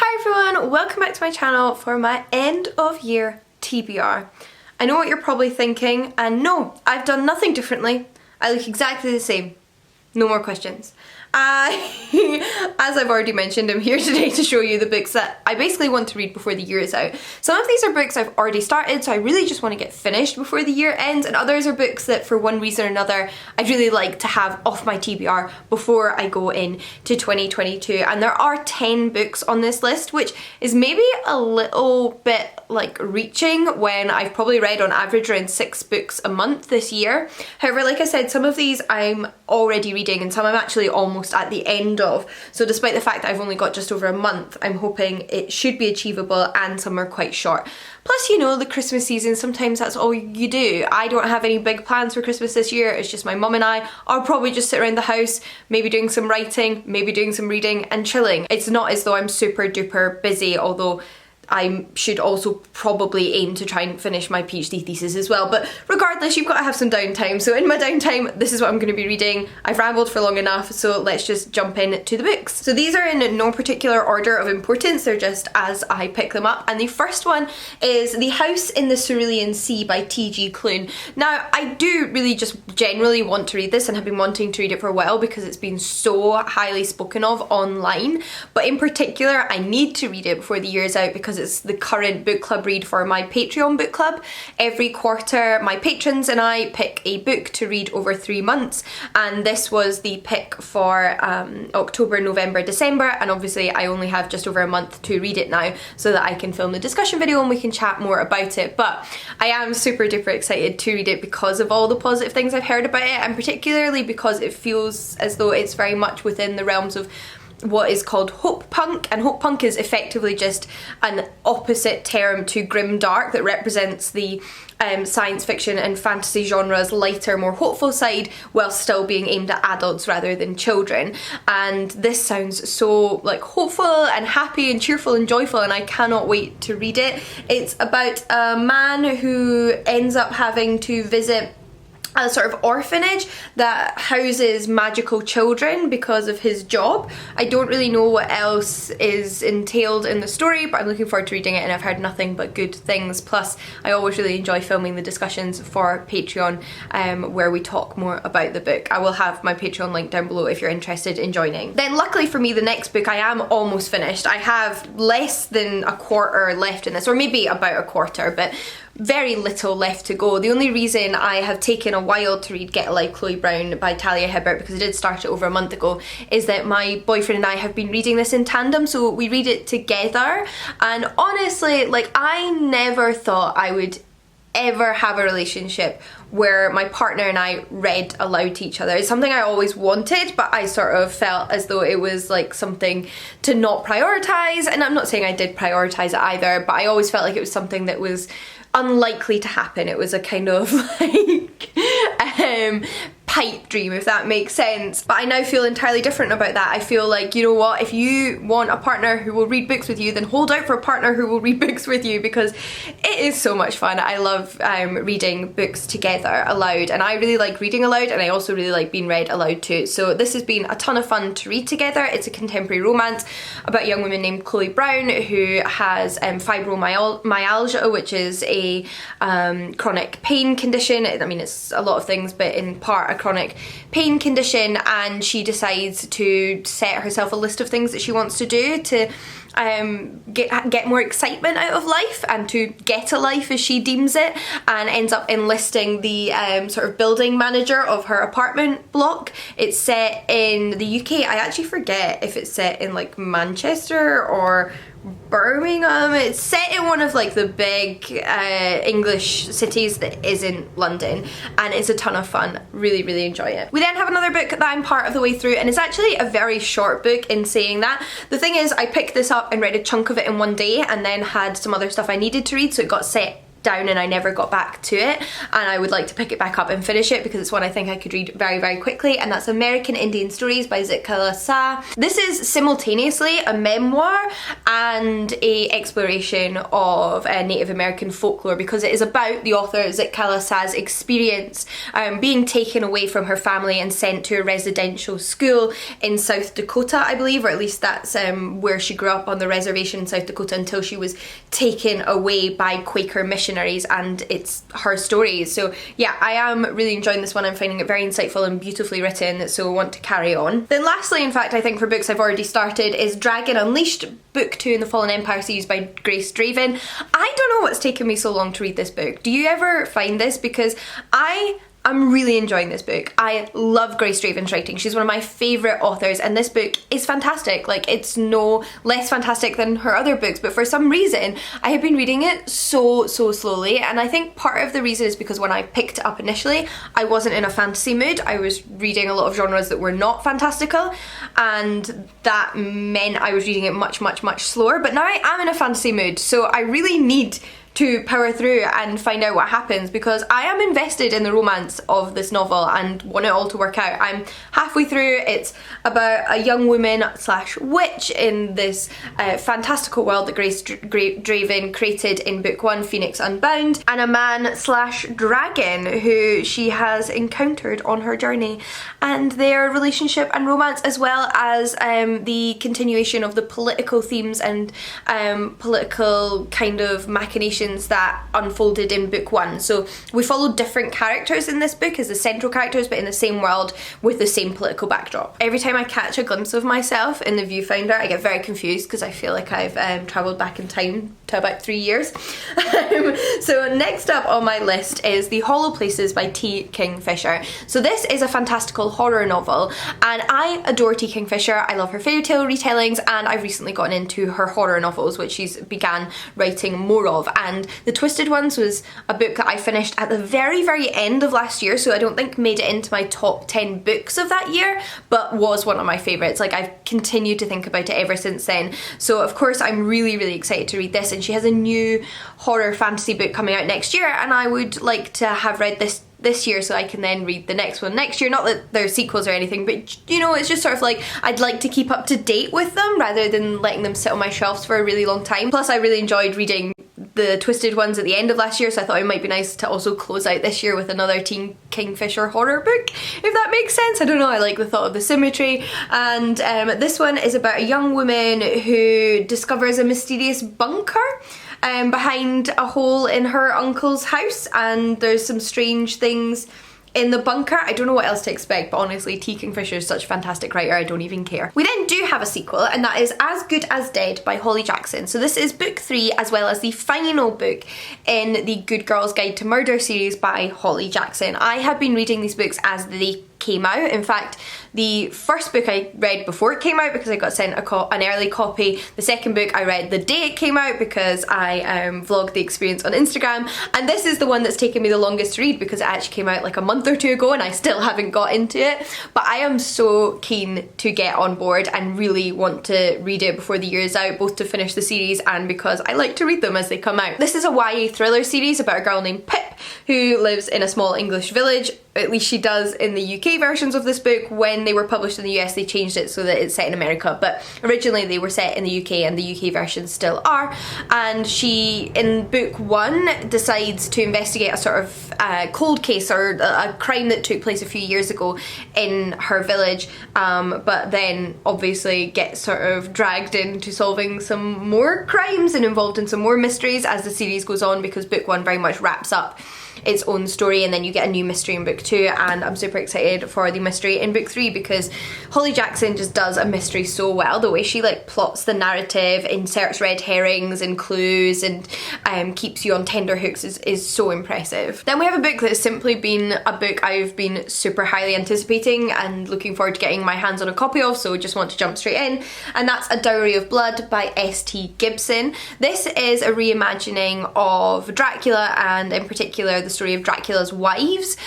Hi everyone, welcome back to my channel for my end of year TBR. I know what you're probably thinking, and no, I've done nothing differently. I look exactly the same. No more questions. As I've already mentioned, I'm here today to show you the books that I basically want to read before the year is out. Some of these are books I've already started, so I really just want to get finished before the year ends, and others are books that for one reason or another I'd really like to have off my TBR before I go in to 2022. And there are 10 books on this list, which is maybe a little bit like reaching when I've probably read on average around 6 books a month this year. However, like I said, some of these I'm already reading and some I'm actually almost at the end of. So despite the fact that I've only got just over a month, I'm hoping it should be achievable, and some are quite short. Plus, you know, the Christmas season, sometimes that's all you do. I don't have any big plans for Christmas this year. It's just my mum and I. I'll probably just sit around the house, maybe doing some writing, maybe doing some reading and chilling. It's not as though I'm super duper busy, although I should also probably aim to try and finish my PhD thesis as well. But regardless, you've got to have some downtime. So in my downtime, this is what I'm going to be reading. I've rambled for long enough, so let's just jump into the books. So these are in no particular order of importance. They're just as I pick them up. And the first one is The House in the Cerulean Sea by T.G. Klune. Now, I do really just generally want to read this and have been wanting to read it for a while because it's been so highly spoken of online. But in particular, I need to read it before the year is out because it's the current book club read for my Patreon book club. Every quarter, my patrons and I pick a book to read over 3 months, and this was the pick for October, November, December, and obviously I only have just over a month to read it now so that I can film the discussion video and we can chat more about it. But I am super duper excited to read it because of all the positive things I've heard about it, and particularly because it feels as though it's very much within the realms of what is called hope punk, and hope punk is effectively just an opposite term to grim dark that represents the science fiction and fantasy genre's lighter, more hopeful side, while still being aimed at adults rather than children. And this sounds so like hopeful and happy and cheerful and joyful, and I cannot wait to read it. It's about a man who ends up having to visit a sort of orphanage that houses magical children because of his job. I don't really know what else is entailed in the story, but I'm looking forward to reading it, and I've heard nothing but good things. Plus, I always really enjoy filming the discussions for Patreon where we talk more about the book. I will have my Patreon link down below if you're interested in joining. Then luckily for me, the next book I am almost finished. I have less than a quarter left in this, or maybe about a quarter, but very little left to go. The only reason I have taken a while to read Get a Life, Chloe Brown by Talia Hibbert, because I did start it over a month ago, is that my boyfriend and I have been reading this in tandem, so we read it together. And honestly, like, I never thought I would ever have a relationship where my partner and I read aloud to each other. It's something I always wanted, but I sort of felt as though it was like something to not prioritize, and I'm not saying I did prioritize it either, but I always felt like it was something that was unlikely to happen. It was a kind of like pipe dream, if that makes sense. But I now feel entirely different about that. I feel like, you know what, if you want a partner who will read books with you, then hold out for a partner who will read books with you, because it is so much fun. I love reading books together aloud, and I really like reading aloud, and I also really like being read aloud too. So this has been a ton of fun to read together. It's a contemporary romance about a young woman named Chloe Brown who has fibromyalgia, which is a chronic pain condition. I mean, it's a lot of things, but in part a chronic pain condition, and she decides to set herself a list of things that she wants to do to get more excitement out of life and to get a life as she deems it, and ends up enlisting the sort of building manager of her apartment block. It's set in the UK. I actually forget if it's set in like Manchester or Birmingham. It's set in one of like the big English cities that isn't London, and it's a ton of fun. Really, really enjoy it. We then have another book that I'm part of the way through, and it's actually a very short book in saying that. The thing is, I picked this up and read a chunk of it in one day and then had some other stuff I needed to read, so it got set down and I never got back to it, and I would like to pick it back up and finish it because it's one I think I could read very, very quickly, and that's American Indian Stories by Cerulean Sea. This is simultaneously a memoir and a exploration of Native American folklore, because it is about the author Cerulean Sea's experience being taken away from her family and sent to a residential school in South Dakota, I believe, or at least that's where she grew up, on the reservation in South Dakota, until she was taken away by Quaker missionaries, and it's her story. So yeah, I am really enjoying this one. I'm finding it very insightful and beautifully written, so I want to carry on. Then lastly, in fact, I think for books I've already started, is Dragon Unleashed, Book 2 in the Fallen Empire series by Grace Draven. I don't know what's taken me so long to read this book. Do you ever find this? Because I'm really enjoying this book. I love Grace Draven's writing. She's one of my favourite authors, and this book is fantastic. Like, it's no less fantastic than her other books, but for some reason I have been reading it so slowly, and I think part of the reason is because when I picked it up initially, I wasn't in a fantasy mood. I was reading a lot of genres that were not fantastical, and that meant I was reading it much slower, but now I am in a fantasy mood, so I really need to power through and find out what happens, because I am invested in the romance of this novel and want it all to work out. I'm halfway through. It's about a young woman slash witch in this fantastical world that Grace Draven created in book 1, Phoenix Unbound, and a man slash dragon who she has encountered on her journey, and their relationship and romance, as well as the continuation of the political themes and political kind of machinations that unfolded in book 1. So we followed different characters in this book as the central characters, but in the same world with the same political backdrop. Every time I catch a glimpse of myself in the viewfinder, I get very confused because I feel like I've travelled back in time to about 3 years. So next up on my list is The Holo Places by T. Kingfisher. So this is a fantastical horror novel, and I adore T. Kingfisher. I love her fairy tale retellings, and I've recently gotten into her horror novels, which she's began writing more of, and The Twisted Ones was a book that I finished at the very end of last year, so I don't think made it into my top 10 books of that year, but was one of my favourites. Like, I've continued to think about it ever since then. So of course I'm really excited to read this, and she has a new horror fantasy book coming out next year, and I would like to have read this year so I can then read the next one next year. Not that they're sequels or anything, but you know, it's just sort of like I'd like to keep up to date with them rather than letting them sit on my shelves for a really long time. Plus I really enjoyed reading The Twisted Ones at the end of last year, so I thought it might be nice to also close out this year with another Teen Kingfisher horror book, if that makes sense. I don't know, I like the thought of the symmetry. And this one is about a young woman who discovers a mysterious bunker behind a hole in her uncle's house, and there's some strange things in the bunker. I don't know what else to expect, but honestly, T. Kingfisher is such a fantastic writer, I don't even care. We then do have a sequel, and that is As Good as Dead by Holly Jackson. So this is book 3, as well as the final book in the Good Girls Guide to Murder series by Holly Jackson. I have been reading these books as they came out. In fact, the first book I read before it came out because I got sent an early copy. The second book I read the day it came out because I vlogged the experience on Instagram. And this is the one that's taken me the longest to read because it actually came out like a month or two ago and I still haven't got into it. But I am so keen to get on board and really want to read it before the year is out, both to finish the series and because I like to read them as they come out. This is a YA thriller series about a girl named Pip who lives in a small English village. At least she does in the UK versions of this book. When they were published in the US, they changed it so that it's set in America, but originally they were set in the UK and the UK versions still are. And she, in book 1, decides to investigate a sort of cold case or a crime that took place a few years ago in her village, but then obviously gets sort of dragged into solving some more crimes and involved in some more mysteries as the series goes on, because book 1 very much wraps up its own story and then you get a new mystery in book 2, and I'm super excited for the mystery in book 3 because Holly Jackson just does a mystery so well. The way she like plots the narrative, inserts red herrings and clues, and keeps you on tenterhooks is so impressive. Then we have a book that has simply been a book I've been super highly anticipating and looking forward to getting my hands on a copy of, so just want to jump straight in, and that's A Dowry of Blood by S.T. Gibson. This is a reimagining of Dracula, and in particular the story of Dracula's wives,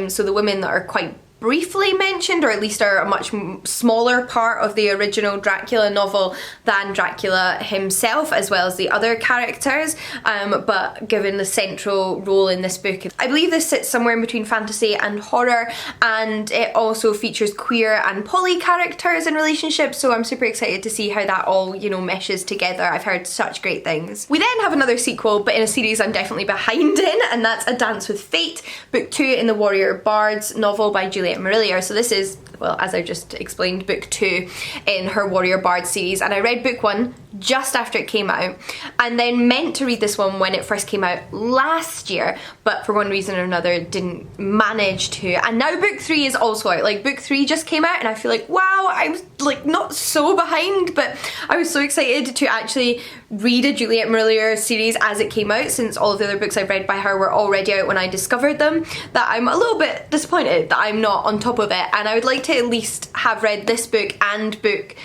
so the women that are quite briefly mentioned, or at least are a much smaller part of the original Dracula novel than Dracula himself, as well as the other characters, but given the central role in this book. I believe this sits somewhere in between fantasy and horror, and it also features queer and poly characters and relationships, so I'm super excited to see how that all, you know, meshes together. I've heard such great things. We then have another sequel, but in a series I'm definitely behind in, and that's A Dance with Fate, book 2 in the Warrior Bards novel by Juliet Marillier. So this is, well, as I just explained, book 2 in her Warrior Bard series, and I read book 1 just after it came out, and then meant to read this one when it first came out last year, but for one reason or another didn't manage to. And now book 3 is also out. Like, book 3 just came out and I feel like, wow, I'm like not so behind, but I was so excited to actually read a Juliet Marillier series as it came out, since all of the other books I've read by her were already out when I discovered them, that I'm a little bit disappointed that I'm not on top of it. And I would like to at least have read this book and book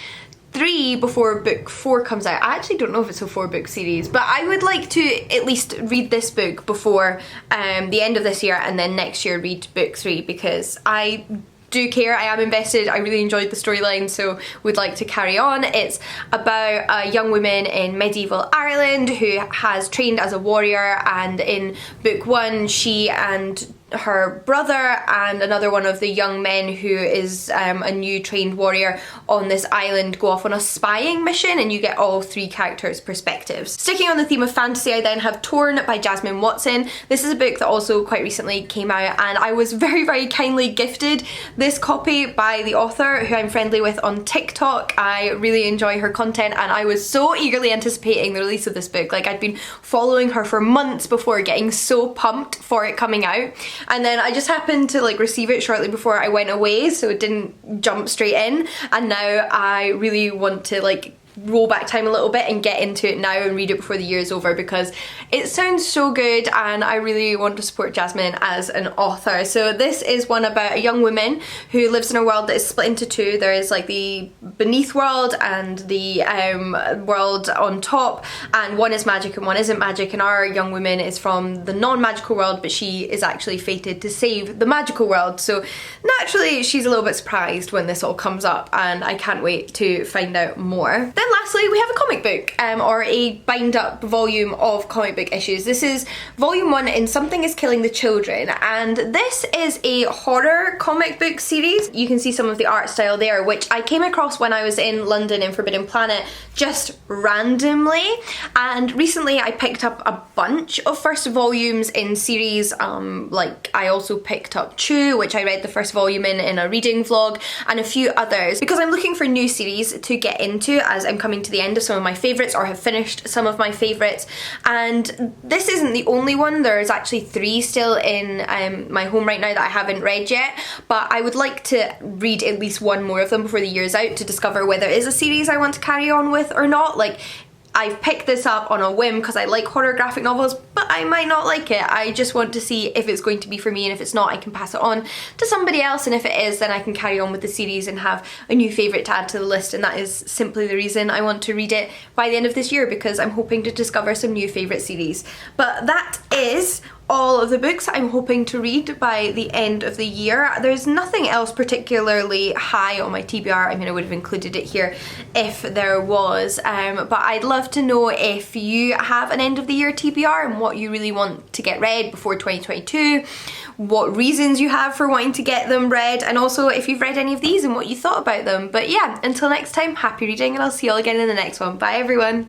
3 before book 4 comes out. I actually don't know if it's a 4-book series, but I would like to at least read this book before the end of this year, and then next year read book 3, because I do care, I am invested, I really enjoyed the storyline, so would like to carry on. It's about a young woman in medieval Ireland who has trained as a warrior, and in book 1 she and her brother and another one of the young men who is a new trained warrior on this island go off on a spying mission, and you get all 3 characters' perspectives. Sticking on the theme of fantasy, I then have Torn by Jasmine Watson. This is a book that also quite recently came out, and I was very, very kindly gifted this copy by the author, who I'm friendly with on TikTok. I really enjoy her content, and I was so eagerly anticipating the release of this book. Like, I'd been following her for months before, getting so pumped for it coming out. And then I just happened to like receive it shortly before I went away, so it didn't jump straight in, and now I really want to like roll back time a little bit and get into it now and read it before the year is over, because it sounds so good and I really want to support Jasmine as an author. So this is one about a young woman who lives in a world that is split into 2. There is like the beneath world and the world on top, and one is magic and one isn't magic, and our young woman is from the non-magical world, but she is actually fated to save the magical world. So naturally she's a little bit surprised when this all comes up, and I can't wait to find out more. Then lastly, we have a comic book, or a bind up volume of comic book issues. This is volume 1 in Something is Killing the Children, and this is a horror comic book series. You can see some of the art style there, which I came across when I was in London in Forbidden Planet just randomly, and recently I picked up a bunch of first volumes in series. Like I also picked up Chew, which I read the first volume in a reading vlog, and a few others, because I'm looking for new series to get into as I'm coming to the end of some of my favourites, or have finished some of my favourites. And this isn't the only one. There's actually 3 still in my home right now that I haven't read yet, but I would like to read at least one more of them before the year's out to discover whether it is a series I want to carry on with or not. Like, I've picked this up on a whim because I like horror graphic novels, but I might not like it. I just want to see if it's going to be for me, and if it's not, I can pass it on to somebody else, and if it is, then I can carry on with the series and have a new favourite to add to the list. And that is simply the reason I want to read it by the end of this year, because I'm hoping to discover some new favourite series. But that is all of the books I'm hoping to read by the end of the year. There's nothing else particularly high on my TBR. I mean, I would have included it here if there was, but I'd love to know if you have an end of the year TBR and what you really want to get read before 2022, what reasons you have for wanting to get them read, and also if you've read any of these and what you thought about them. But yeah, until next time, happy reading, and I'll see you all again in the next one. Bye everyone.